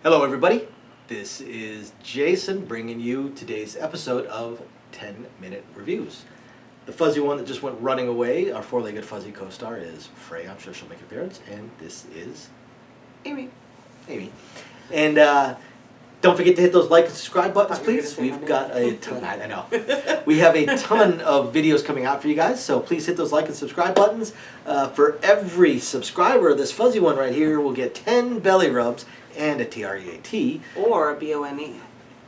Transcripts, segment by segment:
Hello, everybody. This is Jason bringing you today's episode of 10-Minute Reviews. The fuzzy one that just went running away, our four-legged fuzzy co-star, is Frey. I'm sure she'll make an appearance. And this is Amy. And don't forget to hit those like and subscribe buttons, please. We've got a ton. I know. We have a ton of videos coming out for you guys, so please hit those like and subscribe buttons. For every subscriber, this fuzzy one right here will get 10 belly rubs and a TREAT. Or a BONE.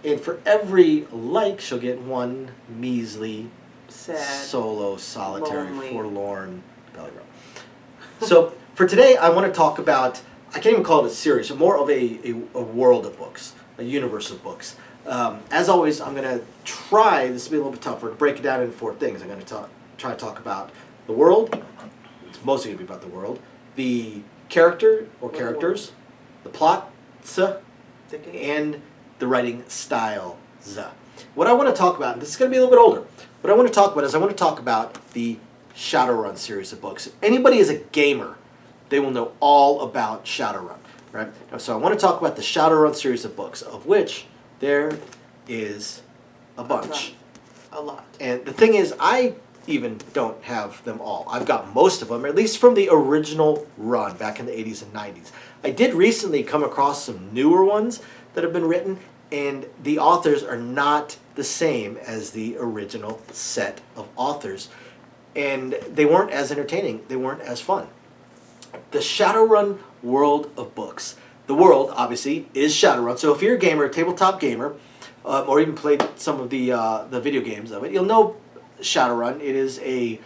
And for every like, she'll get one measly, Sad, solo, solitary, lonely, forlorn belly rub. So for today, I want to talk about, I can't even call it a series, but more of a world of books, a universe of books. As always, I'm going to try, this will be a little bit tougher, to break it down into four things. I'm going to try to talk about the world. It's mostly going to be about the world. The character or characters, the plot, and the writing style. What I want to talk about, and this is going to be a little bit older, what I want to talk about is I want to talk about the Shadowrun series of books. If anybody is a gamer, they will know all about Shadowrun, right? So I want to talk about the Shadowrun series of books, of which there is a bunch. A lot. And the thing is, I even don't have them all. I've got most of them, at least from the original run back in the 80s and 90s. I did recently come across some newer ones that have been written, and the authors are not the same as the original set of authors. And they weren't as entertaining. They weren't as fun. The Shadowrun world of books. The world, obviously, is Shadowrun. So if you're a gamer, a tabletop gamer, or even played some of the video games of it, you'll know Shadowrun. It is a,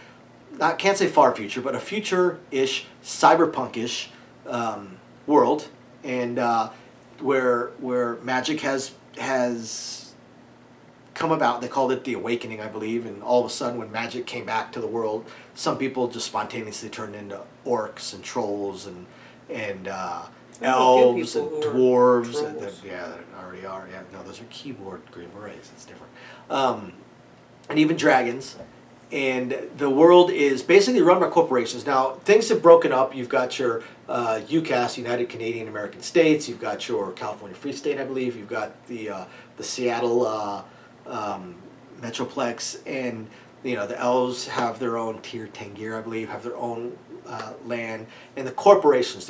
I can't say far future, but a future-ish, cyberpunk-ish world, and where magic has come about. They called it the Awakening, I believe, and all of a sudden when magic came back to the world, some people just spontaneously turned into orcs and trolls and elves and dwarves. Yeah, they already are. Yeah, no, those are keyboard Green Berets. It's different. And even dragons. And the world is basically run by corporations. Now, things have broken up. You've got your UCAS, United Canadian American States. You've got your California Free State, I believe. You've got the Seattle Metroplex. And, you know, the elves have their own Tier Tangir, I believe, have their own land. And the corporations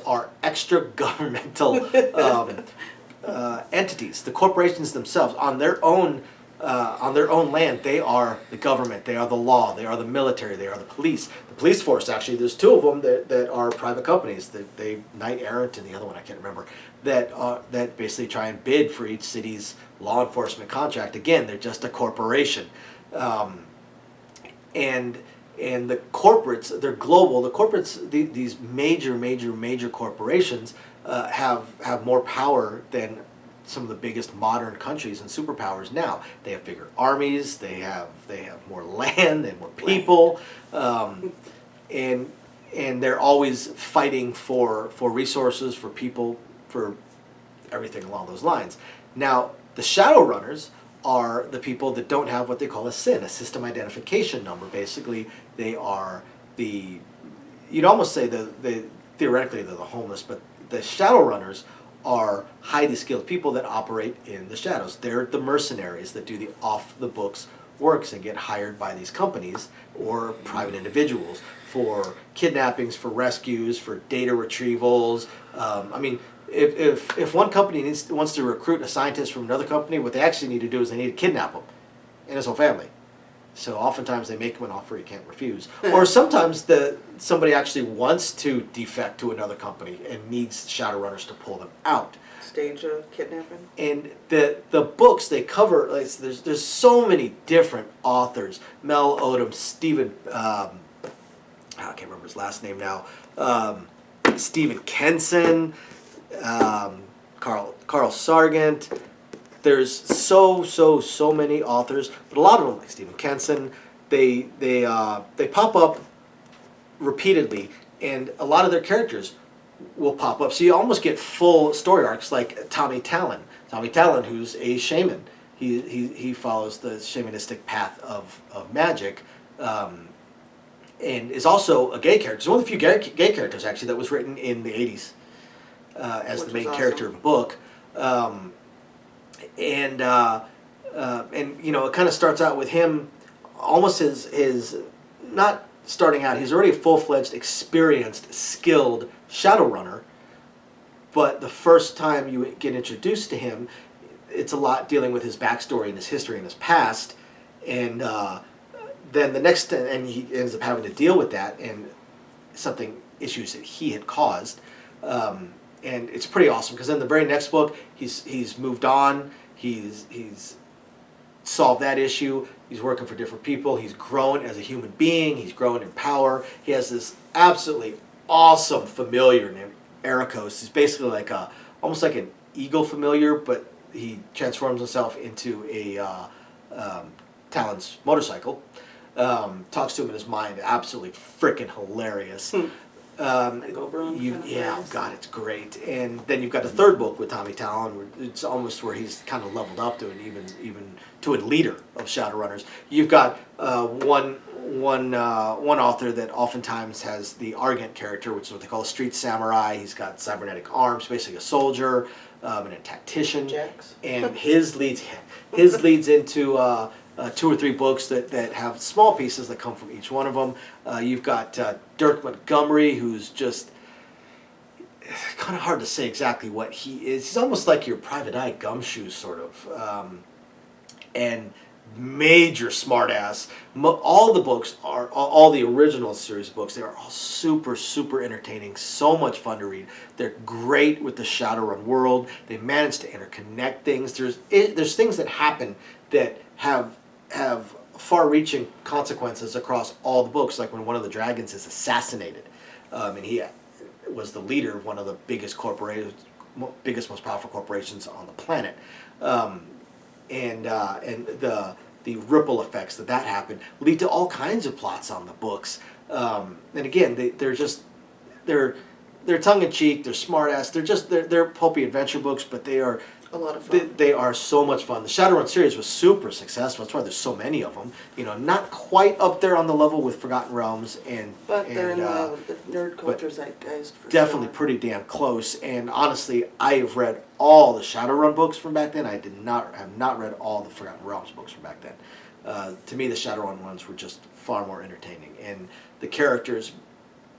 are extra governmental entities. The corporations themselves, on their own land, they are the government, they are the law, they are the military, they are the police. The police force, actually, there's two of them that are private companies, they Knight Errant and the other one I can't remember, that basically try and bid for each city's law enforcement contract. Again, they're just a corporation. And the corporates, they're global. The corporates, these major corporations have more power than some of the biggest modern countries and superpowers now. They have bigger armies, they have more land and more people, and they're always fighting for resources, for people, for everything along those lines. Now, the Shadowrunners are the people that don't have what they call a SIN, a system identification number. Basically, they are you'd almost say theoretically they're the homeless, but the Shadowrunners are highly skilled people that operate in the shadows. They're the mercenaries that do the off-the-books works and get hired by these companies or private individuals for kidnappings, for rescues, for data retrievals. I mean, if one company wants to recruit a scientist from another company, what they actually need to do is they need to kidnap him and his whole family. So oftentimes they make him an offer he can't refuse. Or sometimes somebody actually wants to defect to another company and needs Shadowrunners to pull them out. Stage a kidnapping. And the books they cover, like, there's so many different authors. Mel Odom, Stephen, I can't remember his last name now. Stephen Kenson, Carl Sargent. There's so many authors, but a lot of them, like Stephen Kenson, they pop up repeatedly, and a lot of their characters will pop up. So you almost get full story arcs, like Tommy Talon. Tommy Talon, who's a shaman, he follows the shamanistic path of magic, and is also a gay character. He's one of the few gay characters, actually, that was written in the 80s. as Which the main is character awesome. of the book. And you know, it kind of starts out with him, almost his not starting out. He's already a full-fledged, experienced, skilled Shadowrunner. But the first time you get introduced to him, it's a lot dealing with his backstory and his history and his past, and then the next, and he ends up having to deal with that and issues that he had caused, and it's pretty awesome because in the very next book he's moved on, he's solved that issue, he's working for different people, he's grown as a human being, he's grown in power, he has this absolutely awesome familiar named Ericos. He's basically like almost like an eagle familiar, but he transforms himself into a Talon's motorcycle. Talks to him in his mind, absolutely freaking hilarious. Like Oberon kind of Yeah, things. God, it's great. And then you've got the third book with Tommy Talon, where it's almost where he's kind of leveled up to an even to a leader of Shadowrunners. You've got one author that oftentimes has the Argent character, which is what they call a street samurai. He's got cybernetic arms, basically a soldier, and a tactician. Jax. And his leads into 2 or 3 books that have small pieces that come from each one of them. You've got Dirk Montgomery, who's just kind of hard to say exactly what he is. He's almost like your Private Eye Gumshoe, sort of, and major smartass. All the books are all the original series books. They are all super entertaining. So much fun to read. They're great with the Shadowrun world. They manage to interconnect things. There's things that happen that have far-reaching consequences across all the books. Like when one of the dragons is assassinated, and he was the leader of one of the biggest, most powerful corporations on the planet. And the ripple effects that happened lead to all kinds of plots on the books. And again, they're tongue in cheek. They're smart ass. They're pulpy adventure books, but they are A lot of fun. they are so much fun. The Shadowrun series was super successful. That's why there's so many of them. You know, not quite up there on the level with Forgotten Realms But they're in and, the nerd culture zeitgeist for definitely sure. pretty damn close. And honestly, I have read all the Shadowrun books from back then. I have not read all the Forgotten Realms books from back then. To me, the Shadowrun ones were just far more entertaining, and the characters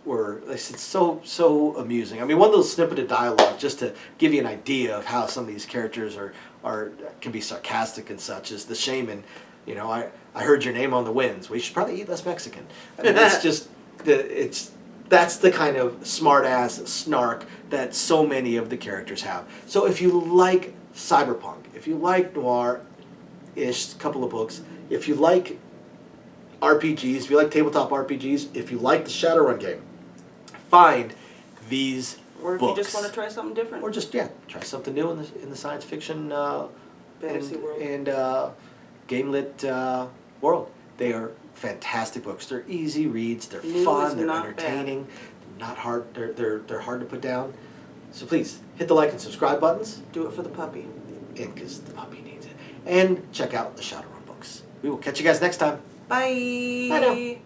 were, like I said, so amusing. I mean, one little snippet of dialogue just to give you an idea of how some of these characters can be sarcastic and such is the shaman. You know, I heard your name on the winds. We should probably eat less Mexican. I mean, it's just that's the kind of smart ass snark that so many of the characters have. So if you like cyberpunk, if you like noir-ish couple of books, if you like RPGs, if you like tabletop RPGs, if you like the Shadowrun game, find these Or if books. you just want to try something different. Or just try something new in the science fiction Fantasy world. and game lit world. They are fantastic books. They're easy reads. They're New fun. is They're not entertaining. Not hard. They're hard to put down. So please hit the like and subscribe buttons, Do it for the puppy. and because the puppy needs it. And check out the Shadowrun books. We will catch you guys next time. Bye. Bye now.